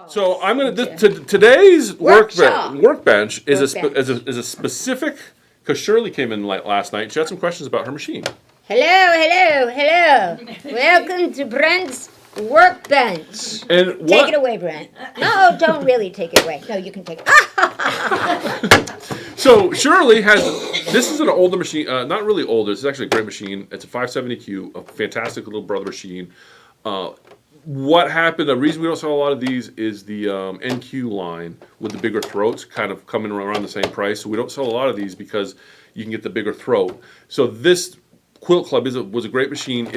So I'm going to today's Workshop. workbench is Workbench. a specific, because Shirley came in last night. She had some questions about her machine. Hello. Welcome to Brent's Workbench. And Take it away, Brent. No, don't really take it away. No, you can take it. So Shirley has, this is an older machine, not really older, it's actually a great machine. It's a 570Q, a fantastic little brother machine. What happened, the reason we don't sell a lot of these is the NQ line with the bigger throats kind of coming around the same price. So we don't sell a lot of these because you can get the bigger throat. So this Quilt Club is a great machine,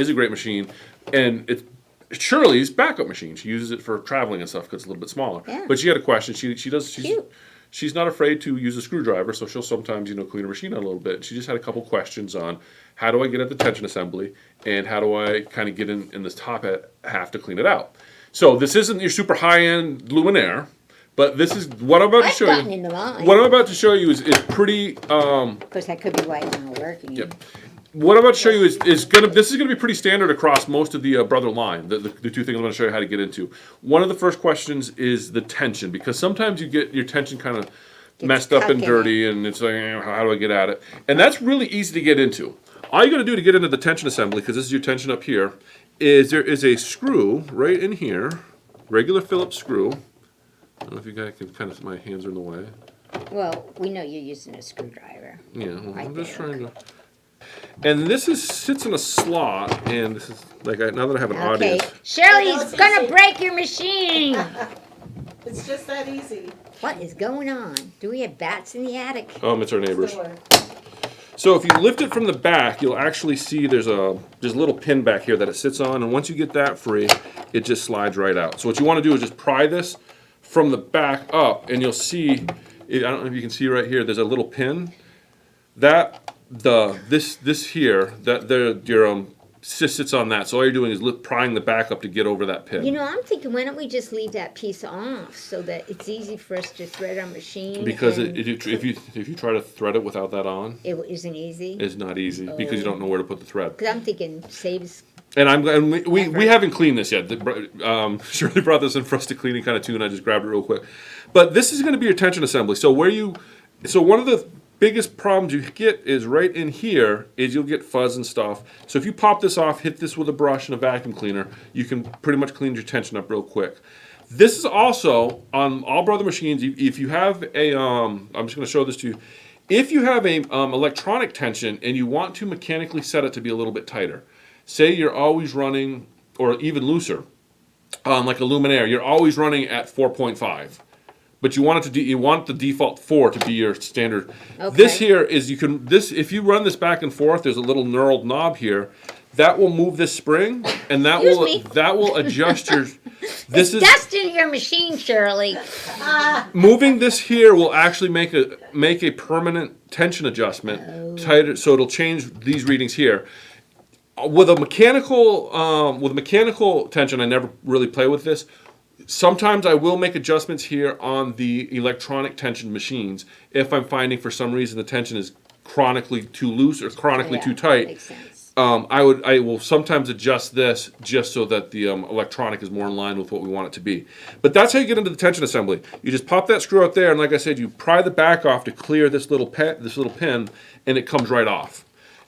and it's Shirley's backup machine. She uses it for traveling and stuff because it's a little bit smaller. Yeah. But she had a question. Cute. She's not afraid to use a screwdriver, so she'll sometimes, clean her machine out a little bit. She just had a couple questions on how do I get at the tension assembly and how do I kind of get in this top half to clean it out. So this isn't your super high-end luminaire, but this is what I'm about to show you. I've gotten into mine. What I'm about to show you is pretty. Of course, that could be why it's not working. Yep. What I'm about to show you is gonna be pretty standard across most of the brother line. The two things I'm going to show you how to get into. One of the first questions is the tension, because sometimes you get your tension kind of messed up and dirty, and it's like, how do I get at it? And that's really easy to get into. All you got to do to get into the tension assembly, because this is your tension up here, is there is a screw right in here, regular Phillips screw. I don't know if you guys can kind of, my hands are in the way. Well, we know you're using a screwdriver. Yeah, well, Right I'm just there. trying to. And this sits in a slot, and this is like now that I have an Okay, audience. Shirley's gonna break your machine. It's just that easy. What is going on? Do we have bats in the attic? It's our neighbors. Sure. So if you lift it from the back, you'll actually see there's a little pin back here that it sits on, and once you get that free, it just slides right out. So what you want to do is just pry this from the back up, and you'll see. I don't know if you can see right here. There's a little pin. This here your sits on that. So all you're doing is prying the back up to get over that pin. I'm thinking, why don't we just leave that piece off so that it's easy for us to thread our machine? Because and if you try to thread it without that on, it isn't easy. it's not easy because you don't know where to put the thread. Because I'm thinking saves. And we haven't cleaned this yet. Shirley brought this in for us to clean and kind of tune. I just grabbed it real quick. But this is going to be your tension assembly. So one of the biggest problems you get is right in here is you'll get fuzz and stuff. So if you pop this off, hit this with a brush and a vacuum cleaner, you can pretty much clean your tension up real quick. This is also on all brother machines. If you have a, I'm just going to show this to you. If you have a electronic tension and you want to mechanically set it to be a little bit tighter, say you're always running, or even looser, like a luminaire, you're always running at 4.5. But you want you want the default 4 to be your standard. Okay. This here is if you run this back and forth, there's a little knurled knob here that will move this spring, and that will adjust your. It's dust in your machine, Shirley. Moving this here will actually make a permanent tension adjustment tighter, so it'll change these readings here. With mechanical tension, I never really play with this. Sometimes I will make adjustments here on the electronic tension machines if I'm finding for some reason the tension is chronically too loose or chronically too tight. Makes sense. I will sometimes adjust this just so that the electronic is more in line with what we want it to be. But that's how you get into the tension assembly. You just pop that screw out there, and like I said, you pry the back off to clear this little pin, and it comes right off.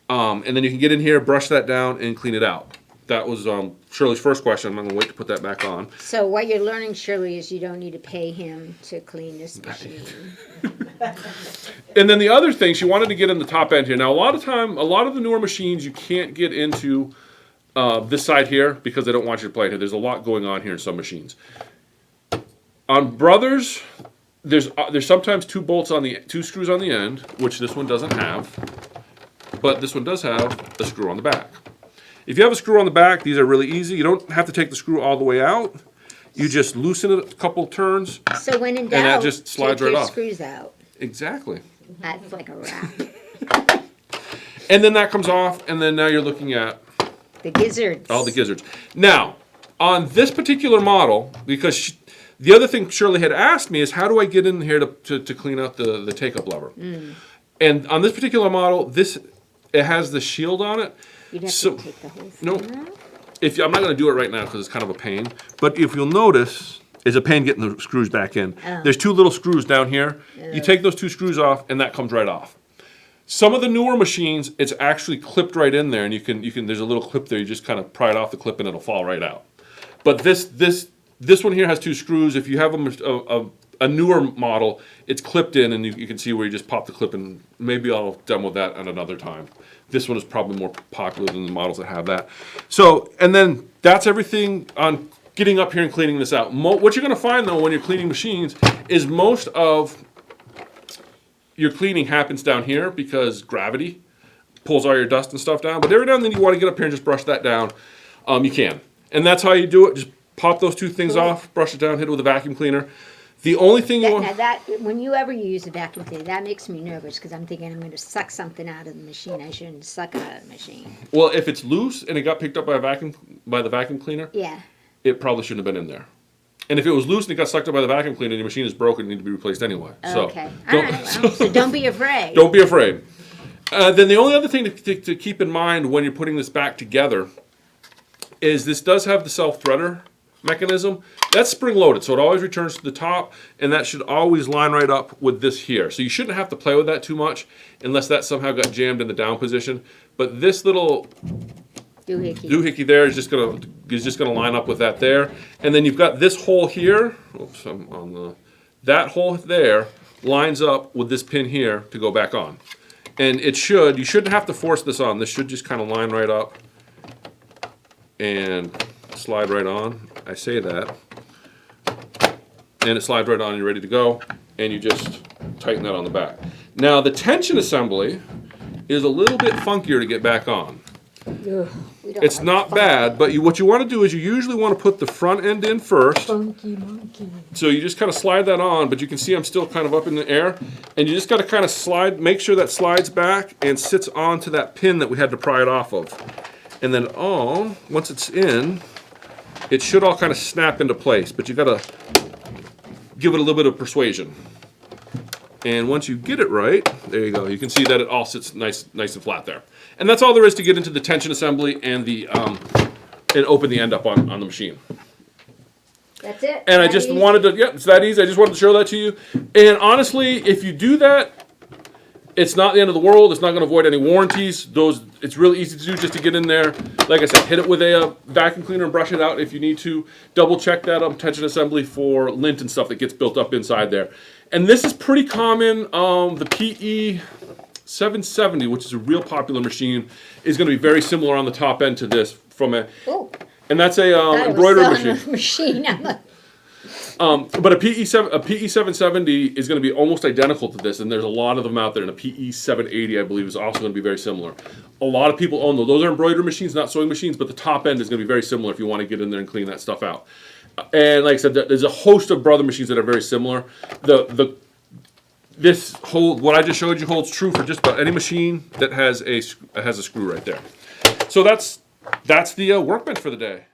And then you can get in here, brush that down, and clean it out. That was Shirley's first question. I'm going to wait to put that back on. So what you're learning, Shirley, is you don't need to pay him to clean this machine. And then the other thing, she wanted to get in the top end here. Now, a lot of the newer machines, you can't get into this side here because they don't want you to play it here. There's a lot going on here in some machines. On Brothers, there's sometimes two screws on the end, which this one doesn't have. But this one does have a screw on the back. If you have a screw on the back, these are really easy. You don't have to take the screw all the way out. You just loosen it a couple turns. So when in doubt, and that just slides take right your off. screws out. Exactly. That's like a wrap. And then that comes off, and then now you're looking at The gizzards. all the gizzards. Now, on this particular model, because the other thing Shirley had asked me is how do I get in here to clean out the take-up lever? And on this particular model, it has the shield on it. You'd have to take the whole thing out? I'm not going to do it right now because it's kind of a pain. But if you'll notice, is a pain getting the screws back in. Oh. There's 2 little screws down here. You take those 2 screws off, and that comes right off. Some of the newer machines, it's actually clipped right in there, and you can. There's a little clip there. You just kind of pry it off the clip, and it'll fall right out. But this one here has 2 screws. If you have a newer model, it's clipped in, and you can see where you just pop the clip in. Maybe I'll demo that at another time. This one is probably more popular than the models that have that. So, and then that's everything on getting up here and cleaning this out. What you're going to find, though, when you're cleaning machines is most of your cleaning happens down here because gravity pulls all your dust and stuff down. But every now and then you want to get up here and just brush that down. You can. And that's how you do it. Just pop those 2 things off, brush it down, hit it with a vacuum cleaner. The only thing you want... Now that, when you ever use a vacuum cleaner, that makes me nervous because I'm thinking I'm going to suck something out of the machine. I shouldn't suck it out of the machine. Well, if it's loose and it got picked up by the vacuum cleaner, Yeah. it probably shouldn't have been in there. And if it was loose and it got sucked up by the vacuum cleaner, your machine is broken and need to be replaced anyway. Okay. So, All right. Well, so don't be afraid. don't be afraid. Then the only other thing to keep in mind when you're putting this back together is this does have the self-threader mechanism. That's spring-loaded, so it always returns to the top, and that should always line right up with this here. So you shouldn't have to play with that too much unless that somehow got jammed in the down position. But this little doohickey there is just gonna line up with that there. And then you've got this hole here. Oops, I'm on the... That hole there lines up with this pin here to go back on. And you shouldn't have to force this on. This should just kind of line right up and slide right on. I say that. And it slides right on, you're ready to go. And you just tighten that on the back. Now the tension assembly is a little bit funkier to get back on. Ugh, It's not bad, but what you want to do is you usually want to put the front end in first. Funky monkey. So you just kind of slide that on, but you can see I'm still kind of up in the air. And you just got to kind of make sure that slides back and sits onto that pin that we had to pry it off of. And then once it's in, it should all kind of snap into place, but you got to give it a little bit of persuasion. And once you get it right, there you go. You can see that it all sits nice and flat there. And that's all there is to get into the tension assembly and the and open the end up on the machine. That's it. And I just wanted to, it's that easy. I just wanted to show that to you. And honestly, if you do that, it's not the end of the world. It's not going to avoid any warranties. It's really easy to do just to get in there. Like I said, hit it with a vacuum cleaner and brush it out if you need to. Double check that tension assembly for lint and stuff that gets built up inside there. And this is pretty common. The PE 770, which is a real popular machine, is going to be very similar on the top end to this and that's a embroidery machine. But a PE 770 is going to be almost identical to this, and there's a lot of them out there. And a PE 780, I believe, is also going to be very similar. A lot of people own those. Those are embroidery machines, not sewing machines, but the top end is going to be very similar if you want to get in there and clean that stuff out. And like I said, there's a host of brother machines that are very similar. What I just showed you holds true for just about any machine that has a screw right there. So that's the workbench for the day.